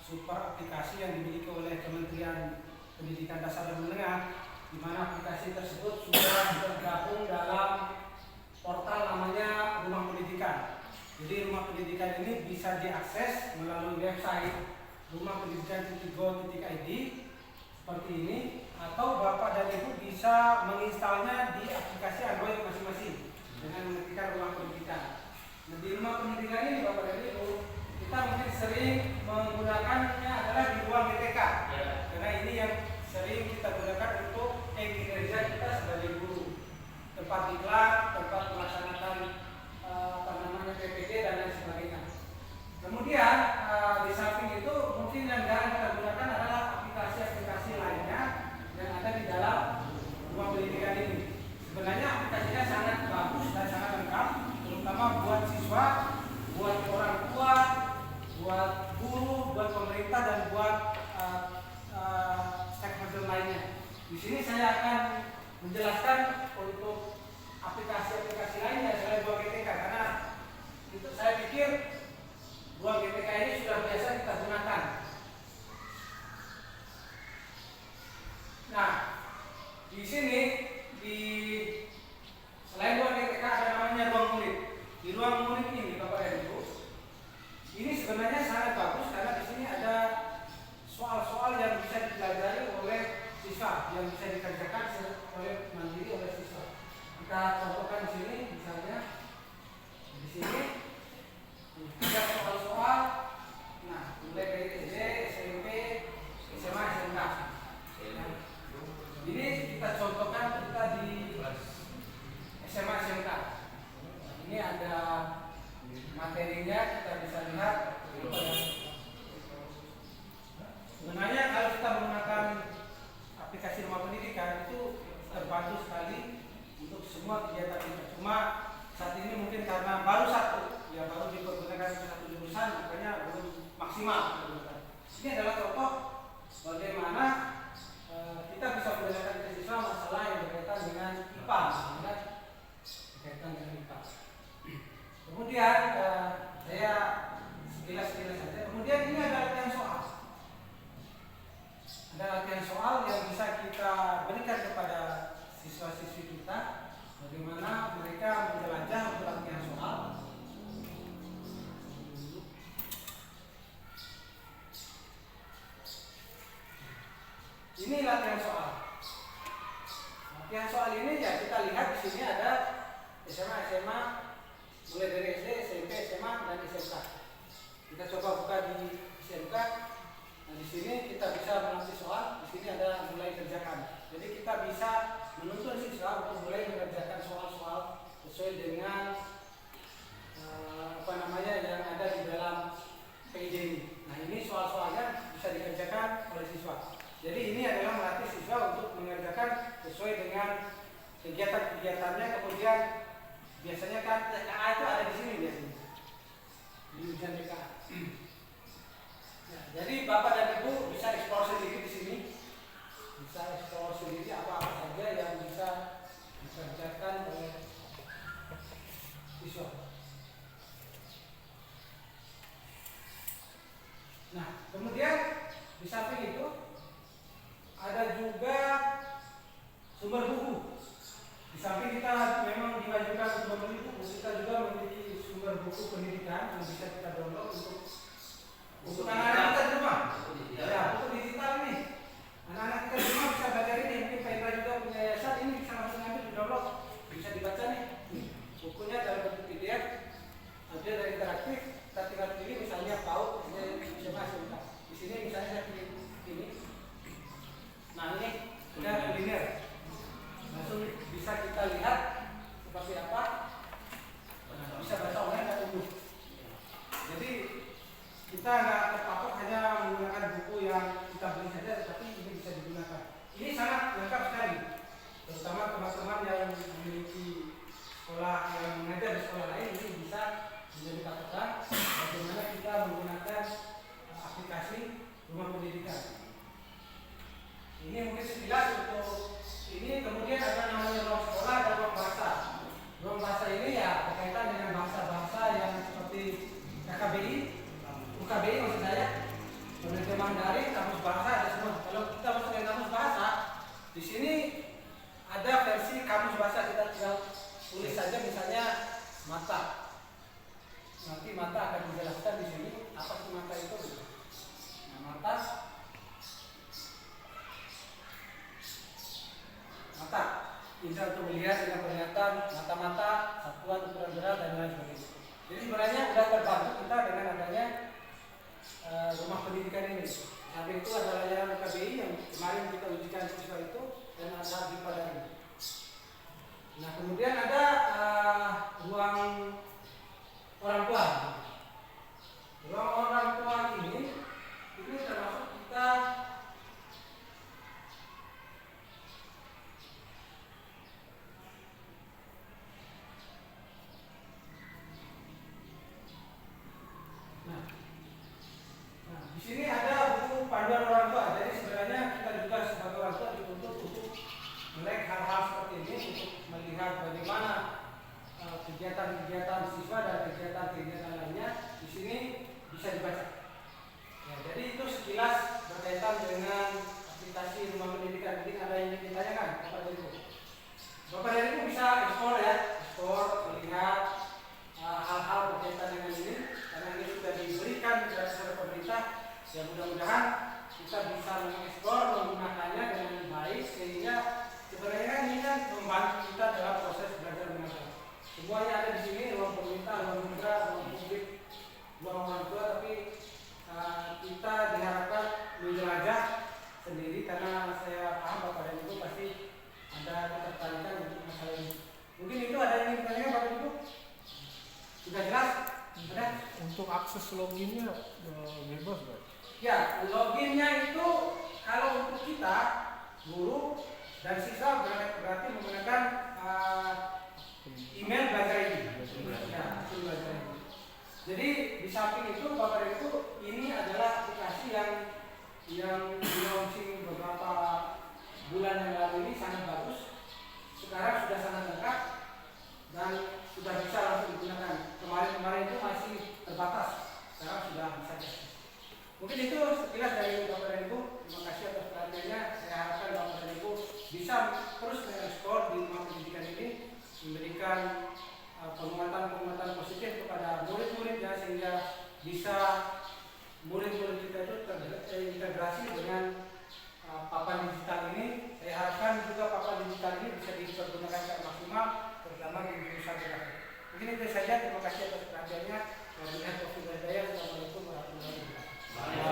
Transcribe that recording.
Super aplikasi yang dimiliki oleh Kementerian Pendidikan Dasar dan Menengah, di mana aplikasi tersebut sudah tergabung dalam portal namanya Rumah Pendidikan. Jadi Rumah Pendidikan ini bisa diakses melalui website rumahpendidikan.go.id seperti ini, atau Bapak dan Ibu bisa menginstalnya di aplikasi Android masing-masing dengan mengetikkan Rumah Pendidikan. Nah, di Rumah Pendidikan ini Bapak dan Ibu, kita mungkin sering menggunakannya adalah di ruang GTK, karena ini yang sering kita gunakan untuk kinerja kita sebagai guru, tempat diklat, tempat melaksanakan PPD dan lain sebagainya. Kemudian di samping itu mungkin yang jarang kita gunakan adalah aplikasi-aplikasi lainnya yang ada di dalam Rumah Pendidikan ini. Sebenarnya aplikasinya sangat bagus dan sangat lengkap, terutama buat siswa, buat orang tua, buat guru, buat pemerintah, dan buat stakeholder lainnya. Di sini saya akan menjelaskan untuk aplikasi-aplikasi lainnya selain Ruang GTK, karena itu saya pikir Ruang GTK ini sudah biasa kita gunakan. Nah, di sini selain Ruang GTK ada namanya Ruang Murid. Di Ruang Murid ini Bapak dan Ibu, ini sebenarnya sangat bagus karena di sini ada soal-soal yang bisa dipelajari oleh siswa, yang bisa dikerjakan oleh mandiri oleh siswa. Kita contohkan di sini, misalnya di sini ada soal-soal, nah mulai dari SD, SMP, SMA, SMK. Ini kita contohkan kita di SMA, SMK. Ini ada materinya, kita bisa lihat. Sebenarnya kalau kita menggunakan aplikasi Rumah Pendidikan itu terbantu sekali untuk semua kegiatan kita. Cuma saat ini mungkin karena baru dipergunakan satu jurusan, makanya belum maksimal. Ini adalah contoh bagaimana kita bisa menggunakan ke siswa masalah yang berkaitan dengan IPA, Kemudian saya sekilas saja. Kemudian ini ada latihan soal. Ada latihan soal yang bisa kita berikan kepada siswa-siswi kita, bagaimana mereka menjelajah untuk latihan soal. Ini latihan soal. Latihan soal ini ya kita lihat di sini ada SMA, mulai dari SD, SMP, SMA, dan SMK. Kita coba buka di SMK. Nah, di sini kita bisa mengasih soal. Di sini ada mulai kerjakan. Jadi kita bisa menuntun siswa untuk mulai mengerjakan soal-soal sesuai dengan yang ada di dalam PID ini. Nah, ini soal-soalnya bisa dikerjakan oleh siswa. Jadi ini adalah melatih siswa untuk mengerjakan sesuai dengan kegiatan-kegiatannya. Kemudian biasanya kan TKA itu ada di sini biasanya di ujian TKA. Nah, jadi Bapak dan Ibu bisa eksplor sendiri di sini, bisa eksplor sendiri apa-apa saja yang bisa dikerjakan oleh siswa. Nah, kemudian di samping itu ada juga sumber buku. Di samping kita memang diwajibkan untuk membeli buku, kita juga memiliki sumber buku pendidikan yang bisa kita download untuk anak-anak kita di rumah. Ya, buku digital nih. Anak-anak kita di rumah bisa belajar ini. Mungkin Pak Indra juga punya yayasan, ini bisa langsung ambil di download, bisa dibaca nih. Bukunya dalam bentuk PDF, ada dari interaktif. Kita tinggal pilih misalnya PAUD, bisa masuk. Di sini misalnya saya pilih ini. Nah, ini sudah kuliner. Langsung bisa kita lihat seperti apa. Nah, bisa baca online dan umum. Jadi kita nggak terpatok hanya menggunakan buku yang kita beli saja, tapi ini bisa sekolah yang mengajar di sekolah lain ini bisa menjadi patokan bagaimana kita menggunakan aplikasi rumah pendidikan. Ini mungkin sekilas untuk ini. Kemudian ada namanya ruang sekolah dan ruang bahasa. Ruang bahasa ini ya berkaitan dengan bahasa-bahasa yang seperti KKBI, UKBI maksud saya, penerjemahan daring, kamus bahasa ada semua. Kalau kita masuk ke kamus bahasa, di sini ada versi kamus bahasa, kita tinggal tulis saja misalnya mata. Nanti mata akan dijelaskan di sini apa sih mata itu. Nah, mata indra untuk melihat dengan penglihatan, mata-mata, satuan ukuran berat dan lain sebagainya. Jadi sebenarnya sudah terbantu kita dengan adanya rumah pendidikan ini. Samping itu ada layanan KBI yang kemarin kita ujikan siswa itu dan ada di Padang. Nah kemudian ada ruang orang tua. Ruang orang tua ini termasuk kita di sini ada buku panduan orang tua. Jadi sebenarnya kita juga sebagai orang tua dituntut untuk melek hal-hal seperti ini untuk melihat bagaimana kegiatan-kegiatan siswa dan kegiatan-kegiatan lainnya di sini bisa dibaca. Ya, jadi itu sekilas berkaitan dengan aplikasi rumah pendidikan. Mungkin ada yang ingin ditanyakan, Bapak dari Ibu. Bapak dari Ibu bisa ekspor ya, ekspor melihat hal-hal berkaitan dengan ini karena ini sudah diberikan kepada pemerintah. Ya mudah-mudahan kita bisa mengekspor menggunakannya dengan baik sehingga sebenarnya ini kan membantu kita dalam proses belajar mengajar. Semuanya ada di sini, ruang pemerintah, ruang negara, ruang publik, ruang orang tua, tapi kita diharapkan menjelajah sendiri karena saya paham Bapak dan Ibu pasti ada ketertarikan untuk masalah ini. Mungkin itu ada yang ingin ditanyakan Bapak Ibu? Sudah jelas? Ada? Untuk akses loginnya bebas Pak? Ya, loginnya itu kalau untuk kita guru dan siswa berarti menggunakan email belajar ini. Ya, belajar ini. Jadi di samping itu Bapak Ibu ini adalah aplikasi yang di-launching beberapa bulan yang lalu ini sangat bagus. Sekarang sudah sangat lengkap dan sudah bisa langsung digunakan. Kemarin itu masih terbatas, sekarang sudah bisa. Mungkin itu sekilas dari Bapak dan Ibu. Terima kasih atas perhatiannya. Saya harapkan Bapak dan Ibu bisa terus mengekspor di rumah pendidikan ini, memberikan penguatan positif kepada murid-muridnya sehingga bisa murid-murid kita itu terintegrasi dengan papan digital ini. Saya harapkan juga papan digital ini bisa dipergunakan secara maksimal, terutama di jurusan geografis. Mungkin itu saja. Terima kasih atas perhatiannya. Wabillahi taufiq wal hidayah. Assalamualaikum warahmatullahi wabarakatuh.